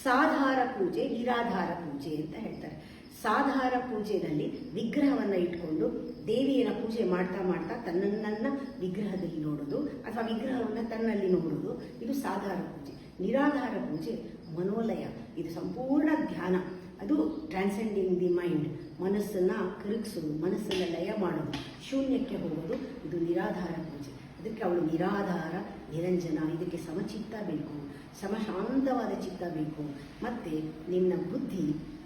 ಸಾಧಾರ ಪೂಜೆ, ನಿರಾಧಾರ ಪೂಜೆ ಅಂತ ಹೇಳ್ತಾರೆ. ಸಾಧಾರ ಪೂಜೆಯಲ್ಲಿ ವಿಗ್ರಹವನ್ನು ಇಟ್ಕೊಂಡು ದೇವಿಯನ್ನು ಪೂಜೆ ಮಾಡ್ತಾ ತನ್ನನ್ನ ವಿಗ್ರಹದಲ್ಲಿ ನೋಡೋದು ಅಥವಾ ವಿಗ್ರಹವನ್ನು ತನ್ನಲ್ಲಿ ನೋಡೋದು, ಇದು ಸಾಧಾರ ಪೂಜೆ. ನಿರಾಧಾರ ಪೂಜೆ ಮನೋಲಯ, ಇದು ಸಂಪೂರ್ಣ ಧ್ಯಾನ. ಅದು ಟ್ರಾನ್ಸೆಂಡಿಂಗ್ ದಿ ಮೈಂಡ್, ಮನಸ್ಸನ್ನು ಕರಗಿಸೋದು, ಮನಸ್ಸನ್ನು ಲಯ ಮಾಡೋದು, ಶೂನ್ಯಕ್ಕೆ ಹೋಗೋದು, ಇದು ನಿರಾಧಾರ ಪೂಜೆ. ಅದಕ್ಕೆ ಅವಳು ನಿರಾಧಾರ, ನಿರಂಜನ. ಇದಕ್ಕೆ ಸಮಚಿತ್ತ ಬೇಕು, ಸಮಶಾಂತವಾದ ಚಿತ್ತ ಬೇಕು. ಮತ್ತು ನಿನ್ನ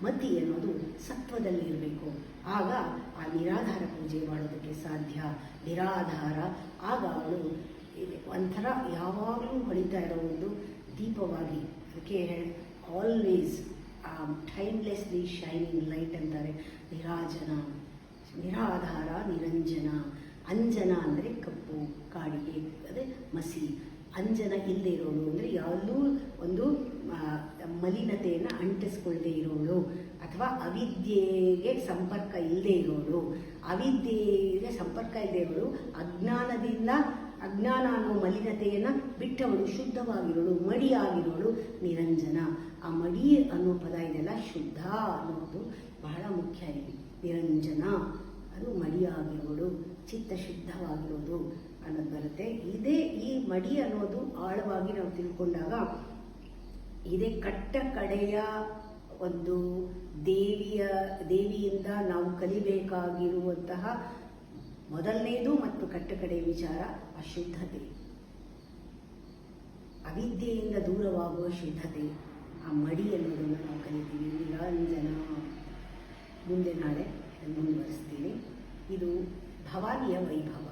ಮತಿ ಅನ್ನೋದು ಸತ್ವದಲ್ಲಿರಬೇಕು. ಆಗ ಆ ನಿರಾಧಾರ ಪೂಜೆ ಮಾಡೋದಕ್ಕೆ ಸಾಧ್ಯ. ನಿರಾಧಾರ ಆಗ ಅವಳು ಒಂಥರ ಯಾವಾಗಲೂ ಹೊಳಿತಾ ಇರೋ ಒಂದು ದೀಪವಾಗಿ, ಅದಕ್ಕೆ ಆಲ್ವೇಸ್ ಟೈಮ್ಲೆಸ್ಲಿ ಶೈನಿಂಗ್ ಲೈಟ್ ಅಂತಾರೆ. ನಿರಾಧಾರ, ನಿರಂಜನ. ಅಂಜನ ಅಂದರೆ ಕಪ್ಪು, ಕಾಡಿಗೆ ಅದೇ ಮಸಿ. ಅಂಜನ ಇಲ್ಲದೆ ಇರೋಳು ಅಂದರೆ ಯಾವಲ್ಲೂ ಒಂದು ಮಲಿನತೆಯನ್ನು ಅಂಟಿಸ್ಕೊಳ್ಳದೆ ಇರೋಳು, ಅಥವಾ ಅವಿದ್ಯೆಗೆ ಸಂಪರ್ಕ ಇಲ್ಲದೆ ಇರೋಳು. ಅವಿದ್ಯೆಗೆ ಸಂಪರ್ಕ ಇಲ್ಲದೆ ಇರೋಳು, ಅಜ್ಞಾನದಿಂದ ಅಜ್ಞಾನ ಅನ್ನೋ ಮಲಿನತೆಯನ್ನು ಬಿಟ್ಟವಳು, ಶುದ್ಧವಾಗಿರೋಳು, ಮಡಿಯಾಗಿರೋಳು ನಿರಂಜನ. ಆ ಮಡಿ ಅನ್ನೋ ಪದ ಇದೆಲ್ಲ ಶುದ್ಧ ಅನ್ನೋದು ಬಹಳ ಮುಖ್ಯ ಇಲ್ಲಿ. ನಿರಂಜನ ಅದು ಮಡಿಯಾಗಿರೋಳು, ಚಿತ್ತ ಶುದ್ಧವಾಗಿರೋದು ಅನ್ನೋದು ಬರುತ್ತೆ. ಇದೇ ಈ ಮಡಿ ಅನ್ನೋದು ಆಳವಾಗಿ ನಾವು ತಿಳ್ಕೊಂಡಾಗ ಇದೇ ಕಟ್ಟ ಕಡೆಯ ಒಂದು ದೇವಿಯಿಂದ ನಾವು ಕಲಿಬೇಕಾಗಿರುವಂತಹ ಮೊದಲನೇದು ಮತ್ತು ಕಟ್ಟಕಡೆಯ ವಿಚಾರ ಅಶುದ್ಧತೆ, ಅವಿದ್ಯೆಯಿಂದ ದೂರವಾಗುವ ಶುದ್ಧತೆ, ಆ ಮಡಿ ಅನ್ನೋದನ್ನು ನಾವು ಕಲಿತೀವಿ. ನಿರಂಜನ ಮುಂದೆ ನಾಳೆ ಮುಂದುವರಿಸ್ತೀನಿ. ಇದು ಭವಾನಿಯ ವೈಭವ.